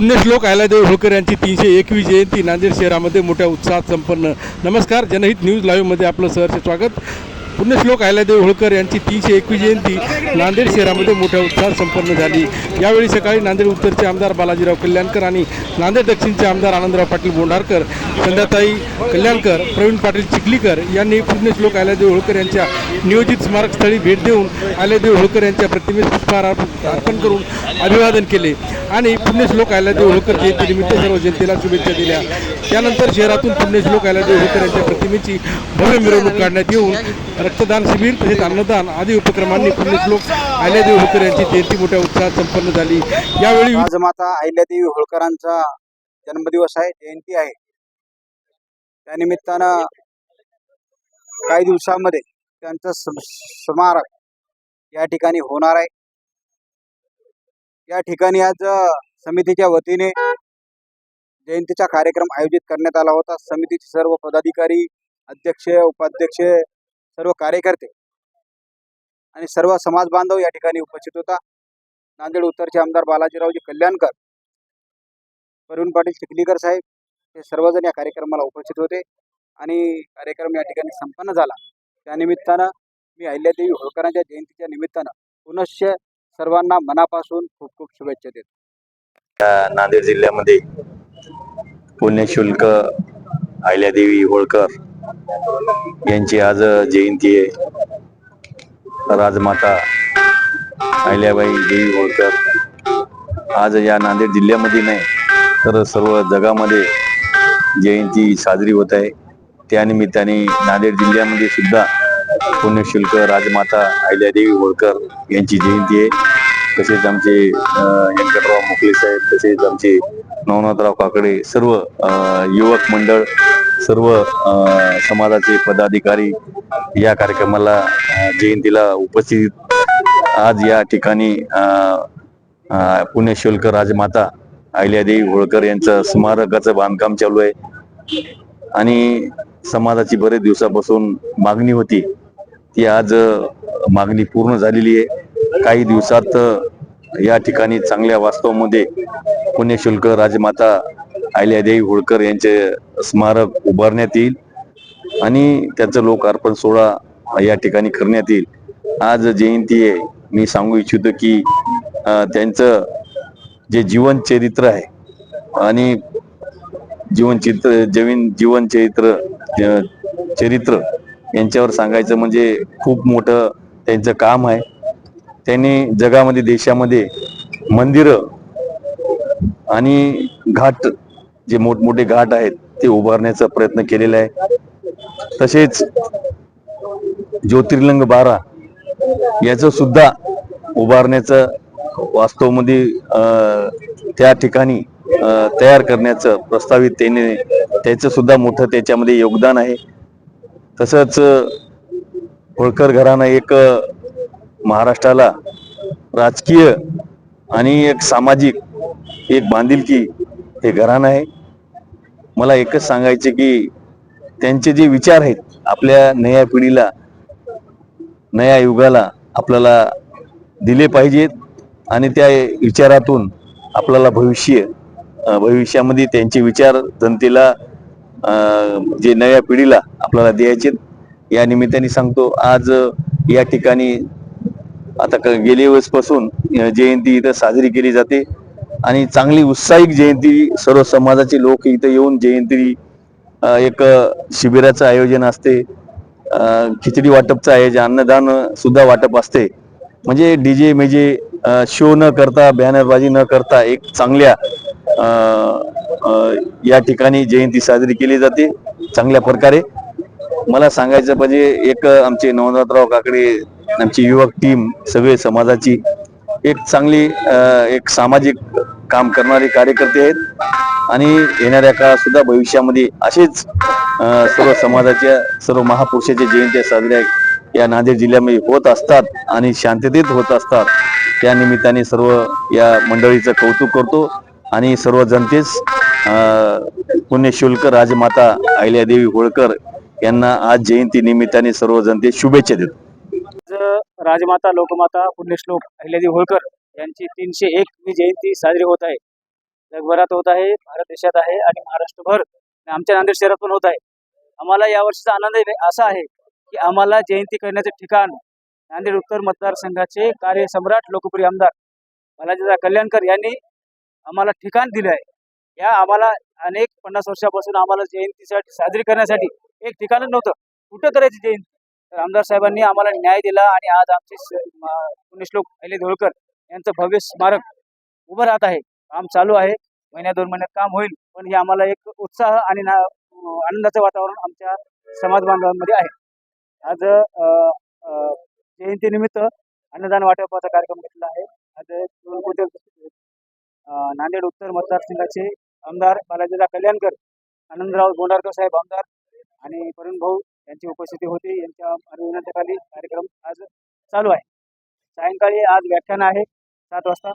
पुण्यश्लोक अहिल्यादेवी होळकर यांची 301वी जयंती नांदेड शहरामध्ये मोठ्या उत्साहात संपन्न. नमस्कार, जनहित न्यूज लाईव्हमध्ये आपलं सहर्ष स्वागत. पुण्यश्लोक अहिल्यादेवी होळकर यांची 301वी जयंती नांदेड शहरामध्ये मोठ्या उत्साहात संपन्न झाली. यावेळी सकाळी नांदेड उत्तरचे आमदार बालाजीराव कल्याणकर आणि नांदेड दक्षिणचे आमदार आनंदराव पाटील बोंढारकर, संध्याताई कल्याणकर, प्रवीण पाटील चिखलीकर यांनी पुण्यश्लोक अहिल्यादेवी होळकर यांच्या नियोजित स्मारकस्थळी भेट देऊन अहिल्यादेवी होळकर यांच्या प्रतिमेस पुष्पहार अर्पण करून अभिवादन केले आणि पुण्यश्लोक अहिल्यादेवी होळकर जयंतीनिमित्त सर्व जनतेला शुभेच्छा दिल्या. त्यानंतर शहरातून पुण्यश्लोक अहिल्यादेवी होळकर यांच्या प्रतिमेची भव्य मिरवणूक काढण्यात येऊन रक्तदान शिबिर तसेच अन्नदान आदी उपक्रमांनी पुण्यश्लोक अहिल्यादेवी होळकर यांची जयंती मोठ्या उत्साहात संपन्न झाली. यावेळी राजमाता अहिल्यादेवी होळकरांचा जन्मदिवस आहे, जयंती आहे. त्यानिमित्तानं काही दिवसांमध्ये त्यांचं स्मारक या ठिकाणी होणार आहे. या ठिकाणी आज समितीच्या वतीने जयंतीचा कार्यक्रम आयोजित करण्यात आला होता. समितीचे सर्व पदाधिकारी, अध्यक्ष, उपाध्यक्ष, सर्व कार्यकर्ते आणि सर्व समाज बांधव या ठिकाणी उपस्थित होता. नांदेड उत्तरचे आमदार बालाजीरावजी कल्याणकर, प्रवीण पाटील चिखलीकर साहेब हे सर्वजण या कार्यक्रमाला उपस्थित होते आणि कार्यक्रम या ठिकाणी संपन्न झाला. त्यानिमित्तानं मी अहिल्यादेवी होळकरांच्या जयंतीच्या निमित्तानं पुनश्च सर्वांना मनापासून खूप खूप शुभेच्छा देतो. नांदेड जिल्ह्यामध्ये पुण्यश्लोक अहिल्यादेवी होळकर यांची आज जयंती आहे. राजमाता अहिल्याबाई देवी होळकर आज या नांदेड जिल्ह्यामध्ये नाही तर सर्व जगामध्ये जयंती साजरी होत आहे. त्यानिमित्ताने नांदेड जिल्ह्यामध्ये सुद्धा पुण्यश्लोक राजमाता अहिल्यादेवी होळकर यांची जयंती आहे. तसेच आमचे व्यंकटराव मुकले साहेब, तसेच आमचे नवनाथराव काकडे, सर्व युवक मंडळ, सर्व समाजाचे पदाधिकारी या कार्यक्रमाला जयंतीला उपस्थित. आज या ठिकाणी पुण्यश्लोक राजमाता अहिल्यादेवी होळकर यांचं स्मारकाचं बांधकाम चालू आहे आणि समाजाची बरेच दिवसापासून मागणी होती, ती आज मागणी पूर्ण झालेली आहे. काही दिवसात या ठिकाणी चांगल्या वास्तवामध्ये पुण्यश्लोक राजमाता अहिल्यादेवी होळकर यांचे स्मारक उभारण्यात येईल आणि त्याचं लोकार्पण सोहळा या ठिकाणी करण्यात येईल. आज जयंती आहे. मी सांगू इच्छितो की त्यांचं जे जीवनचरित्र आहे आणि चरित्र यांच्यावर सांगायचं म्हणजे खूप मोठं त्यांचं काम आहे. त्यांनी जगामध्ये, देशामध्ये मंदिरं आणि घाट, जे मोठमोठे घाट आहेत ते उभारण्याचा प्रयत्न केलेला आहे. तसेच ज्योतिर्लिंग 12 याचं सुद्धा उभारण्याचं वास्तवमध्ये त्या ठिकाणी तयार करण्याचं प्रस्तावित त्याचं सुद्धा मोठं त्याच्यामध्ये योगदान आहे. तसंच होळकर घराणं एक महाराष्ट्राला राजकीय आणि एक सामाजिक एक बांधिलकी हे घराणं आहे. मला एकच सांगायचे की त्यांचे जे विचार आहेत आपल्या नव्या पिढीला, नव्या युगाला आपल्याला दिले पाहिजेत आणि त्या विचारातून आपल्याला भविष्यामध्ये त्यांचे विचार जनतेला, जे नव्या पिढीला आपल्याला द्यायचे. या निमित्ताने सांगतो, आज या ठिकाणी आता गेल्या वेळेसपासून जयंती इथं साजरी केली जाते आणि चांगली उत्साहिक जयंती, सर्व समाजाचे लोक इथं येऊन जयंती, एक शिबिराचं आयोजन असते, खिचडी वाटपचं आयोजन, अन्नदान सुद्धा वाटप असते. म्हणजे डीजे मेजे शो न करता, बॅनरबाजी न करता एक चांगल्या या ठिकाणी जयंती साजरी केली जाते चांगल्या प्रकारे. मला सांगायचं म्हणजे एक आमचे नवनाथराव काकडे, आमची युवक टीम, सगळे समाजाची एक चांगली एक सामाजिक काम करणारे कार्यकर्ते आहेत आणि येणाऱ्या काळात सुद्धा भविष्यामध्ये असेच सर्व समाजाच्या, सर्व महापुरुषाच्या जयंत्या साजऱ्या या नांदेड जिल्ह्यामध्ये होत असतात आणि शांततेत होत असतात. त्या निमित्ताने सर्व या मंडळीचं कौतुक करतो आणि सर्व जनतेस पुण्यश्लोक राजमाता अहिल्यादेवी होळकर यांना आज जयंती निमित्ताने सर्व जनतेस शुभेच्छा देतो. राजमाता लोकमाता पुण्यश्लोक अहिल्यादेवी होळकर यांची 301वी जयंती साजरी होत आहे. जगभरात होत आहे, भारत देशात आहे आणि महाराष्ट्रभर आणि आमच्या नांदेड शहरात पण होत आहे. आम्हाला यावर्षीचा आनंद असा आहे की आम्हाला जयंती करण्याचे ठिकाण नांदेड उत्तर मतदारसंघाचे कार्यसम्राट लोकप्रिय आमदार बालाजीदादा कल्याणकर यांनी आम्हाला ठिकाण दिले आहे. या आम्हाला अनेक 50 वर्षापासून आम्हाला जयंतीसाठी साजरी करण्यासाठी एक ठिकाणच नव्हतं, कुठं करायची जयंती. तर आमदार साहेबांनी आम्हाला न्याय दिला आणि आज आमचे पुण्यश्लोक अहिल्यादेवी होळकर यांचं भव्य स्मारक उभं राहत आहे. काम चालू आहे, महिन्या 2 महिन्यात काम होईल. पण हे आम्हाला एक उत्साह आणि आनंदाचं वातावरण आमच्या समाज बांधवांमध्ये आहे. आज जयंतीनिमित्त अन्नदान वाटपाचा कार्यक्रम घेतला आहे. आज नांदेड उत्तर मतदारसंघाचे आमदार बालाजीदादा कल्याणकर, आनंदराव गोंडारकर साहेब आमदार आणि परून भाऊ यांची उपस्थिती होती. यांच्या विनंतीखाली कार्यक्रम आज चालू आहे. सायंकाळी आज व्याख्यान आहे 7 वाजता.